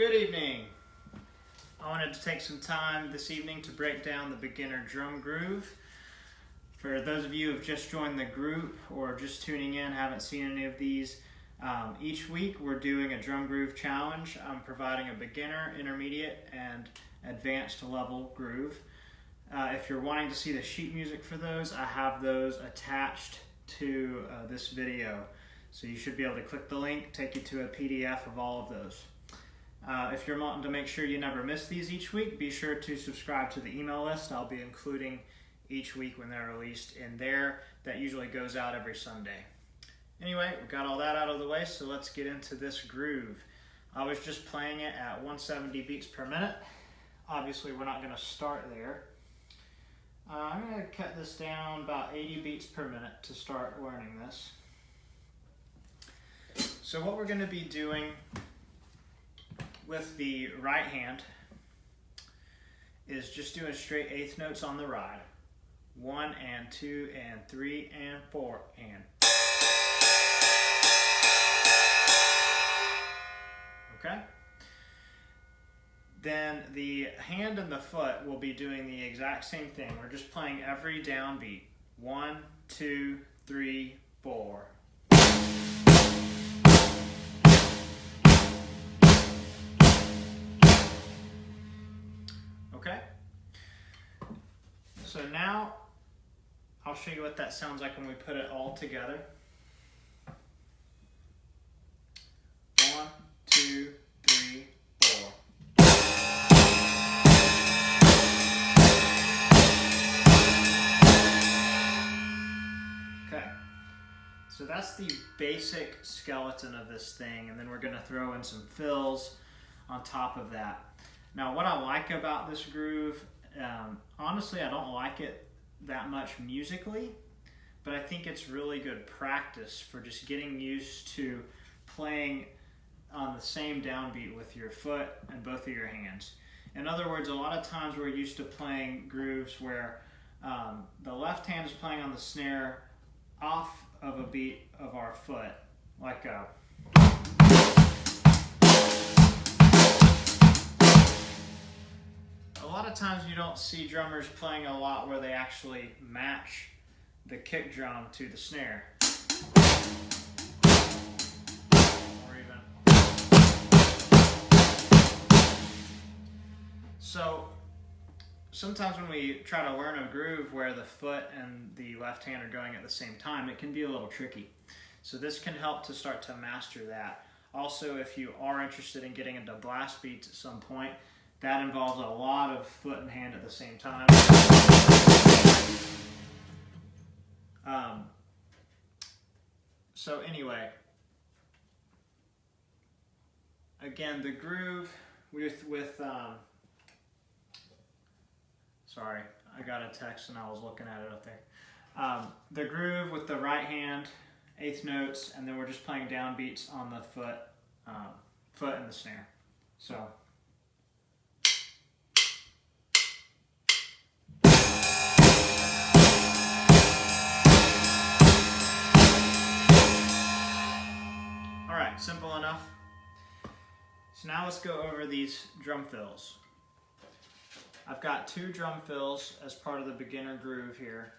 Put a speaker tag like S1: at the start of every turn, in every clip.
S1: Good evening. I wanted to take some time this evening to break down the beginner drum groove. For those of you who have just joined the group or just tuning in, haven't seen any of these, each week we're doing a drum groove challenge. I'm providing a beginner, intermediate, and advanced level groove. If you're wanting to see the sheet music for those, I have those attached to this video. So you should be able to click the link, take you to a PDF of all of those. If you're wanting to make sure you never miss these each week, be sure to subscribe to the email list. I'll be including each week when they're released in there. That usually goes out every Sunday. Anyway, we've got all that out of the way, so let's get into this groove. I was just playing it at 170 beats per minute. Obviously, we're not going to start there. I'm going to cut this down about 80 beats per minute to start learning this. So what we're going to be doing with the right hand is just doing straight eighth notes on the ride. 1 and 2 and 3 and 4 and. Okay? Then the hand and the foot will be doing the exact same thing. We're just playing every downbeat. 1, 2, 3, 4. Okay? So now I'll show you what that sounds like when we put it all together. 1, 2, 3, 4. Okay, so that's the basic skeleton of this thing, and then we're going to throw in some fills on top of that. Now, what I like about this groove, honestly, I don't like it that much musically, but I think it's really good practice for just getting used to playing on the same downbeat with your foot and both of your hands. In other words, a lot of times we're used to playing grooves where the left hand is playing on the snare off of a beat of our foot, like a... A lot of times you don't see drummers playing a lot where they actually match the kick drum to the snare. Or even. So sometimes when we try to learn a groove where the foot and the left hand are going at the same time, it can be a little tricky. So this can help to start to master that. Also, if you are interested in getting into blast beats at some point, that involves a lot of foot and hand at the same time. So anyway, again, the groove with sorry, I got a text and I was looking at it up there. The groove with the right hand, eighth notes, and then we're just playing downbeats on the foot and the snare. So. Simple enough. So now let's go over these drum fills. I've got 2 drum fills as part of the beginner groove here.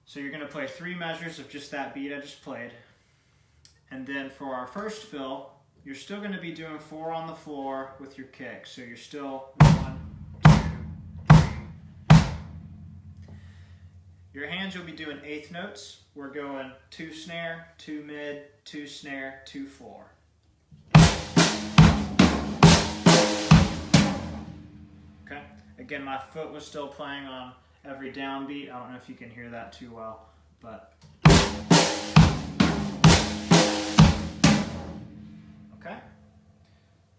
S1: So you're going to play 3 measures of just that beat I just played. And then for our first fill, you're still going to be doing 4 on the floor with your kick. So you're still 1, 2, 3. Your hands, you'll be doing eighth notes. We're going 2 snare, 2 mid, 2 snare, 2 floor. Okay. Again, my foot was still playing on every downbeat. I don't know if you can hear that too well, but. Okay.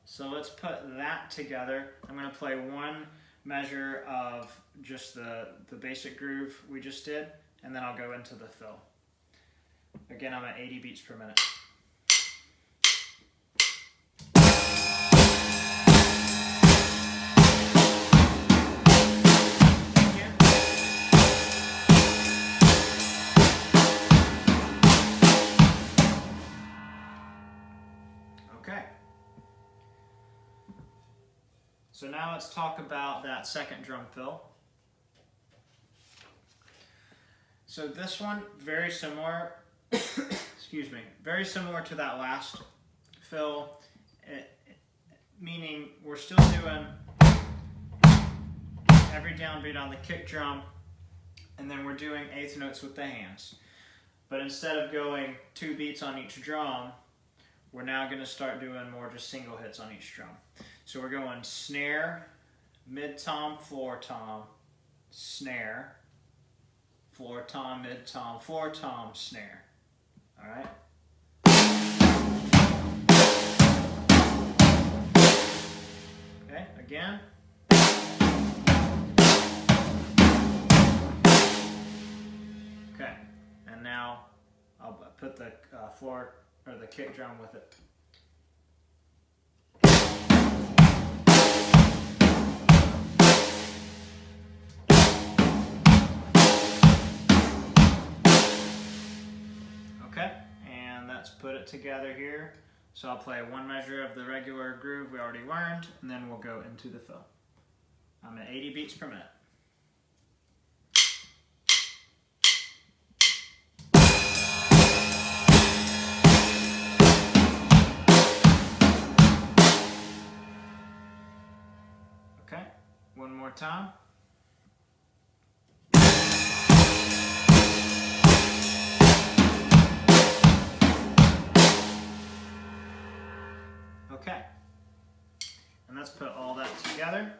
S1: So let's put that together. I'm going to play 1 measure of just the basic groove we just did, and then I'll go into the fill. Again, I'm at 80 beats per minute. Okay. So now let's talk about that second drum fill. So this one, very similar, excuse me, very similar to that last fill, meaning we're still doing every downbeat on the kick drum, and then we're doing eighth notes with the hands. But instead of going 2 beats on each drum, we're now going to start doing more just single hits on each drum. So we're going snare, mid-tom, floor-tom, snare, floor-tom, mid-tom, floor-tom, snare. All right? Okay, again. Okay, and now I'll put the floor or the kick drum with it. Okay, and let's put it together here. So I'll play one measure of the regular groove we already learned, and then we'll go into the fill. I'm at 80 beats per minute. Okay, one more time. Okay, and let's put all that together.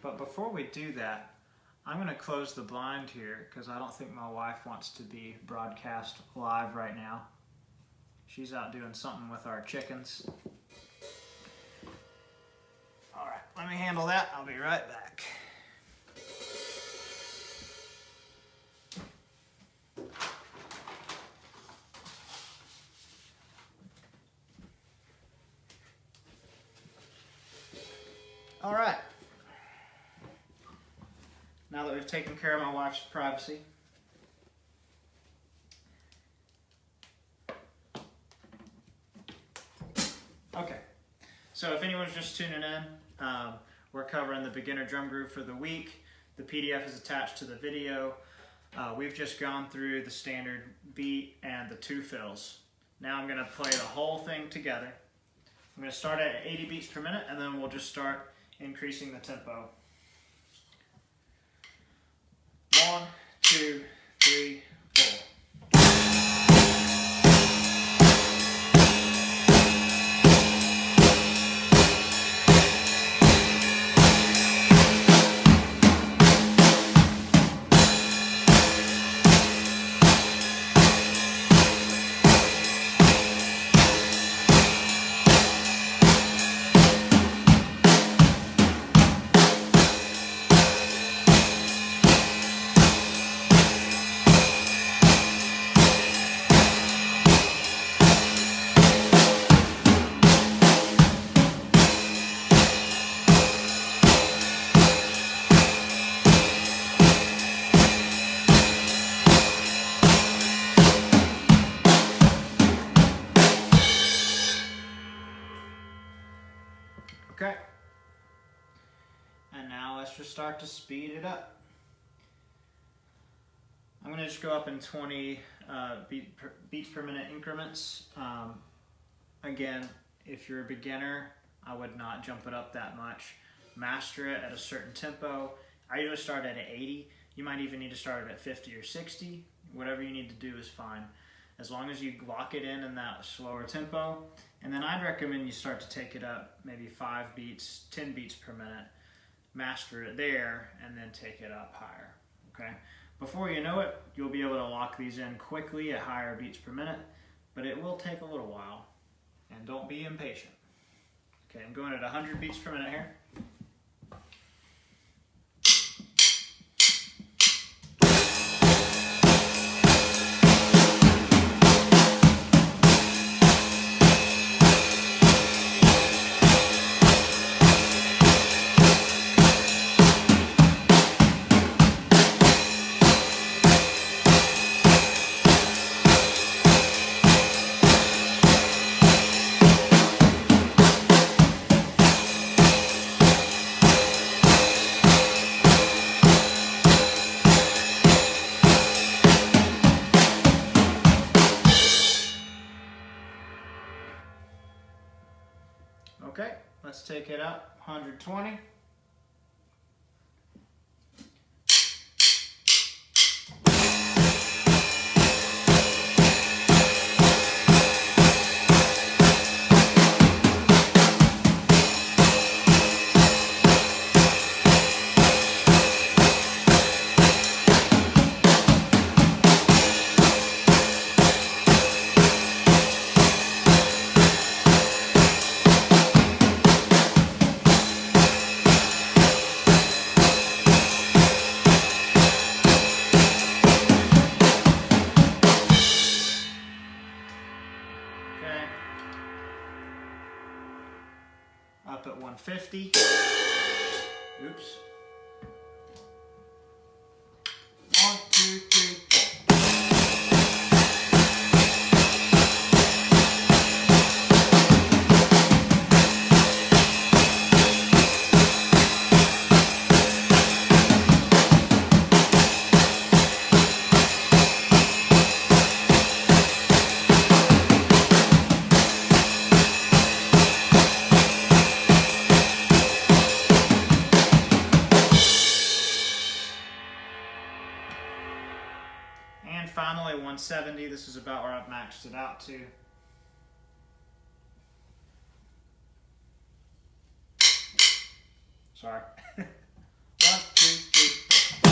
S1: But before we do that, I'm going to close the blind here because I don't think my wife wants to be broadcast live right now. She's out doing something with our chickens. All right, let me handle that. I'll be right back. All right. Now that we've taken care of my wife's privacy, okay. So if anyone's just tuning in, we're covering the beginner drum groove for the week. The PDF is attached to the video. We've just gone through the standard beat and the 2 fills. Now I'm going to play the whole thing together. I'm going to start at 80 beats per minute, and then we'll just start increasing the tempo. 1, 2, 3, 4. Okay, and now let's just start to speed it up. I'm going to just go up in 20 beats per minute increments. Again, if you're a beginner, I would not jump it up that much. Master it at a certain tempo. I usually start at 80. You might even need to start it at 50 or 60. Whatever you need to do is fine, as long as you lock it in that slower tempo. And then I'd recommend you start to take it up maybe 5 beats, 10 beats per minute, master it there, and then take it up higher, okay? Before you know it, you'll be able to lock these in quickly at higher beats per minute, but it will take a little while, and don't be impatient. Okay, I'm going at 100 beats per minute here. take it up, 120. Up at 150. Oops. 1, 2, 3, 4. And finally, 170. This is about where I've maxed it out to. Sorry. 1, 2, 3, 4.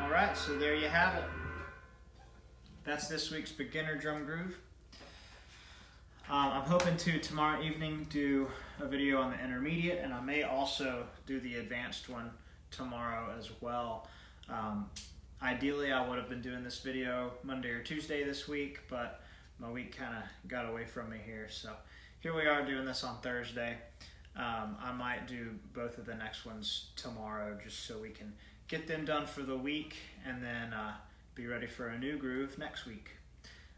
S1: Alright, so there you have it. That's this week's beginner drum groove. I'm hoping to tomorrow evening do a video on the intermediate, and I may also do the advanced one tomorrow as well. Ideally, I would have been doing this video Monday or Tuesday this week, but my week kind of got away from me here. So here we are doing this on Thursday. I might do both of the next ones tomorrow just so we can get them done for the week and then be ready for a new groove next week.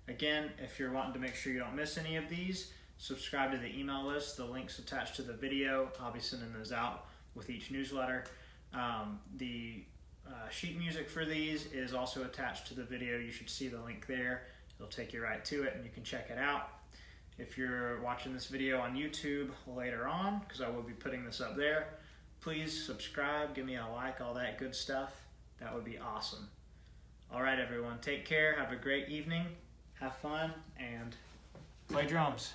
S1: Again, if you're wanting to make sure you don't miss any of these, subscribe to the email list. The link's attached to the video. I'll be sending those out with each newsletter. The sheet music for these is also attached to the video. You should see the link there. It'll take you right to it and you can check it out. If you're watching this video on YouTube later on, because I will be putting this up there, please subscribe, give me a like, all that good stuff. That would be awesome. All right, everyone, take care. Have a great evening. Have fun and play drums.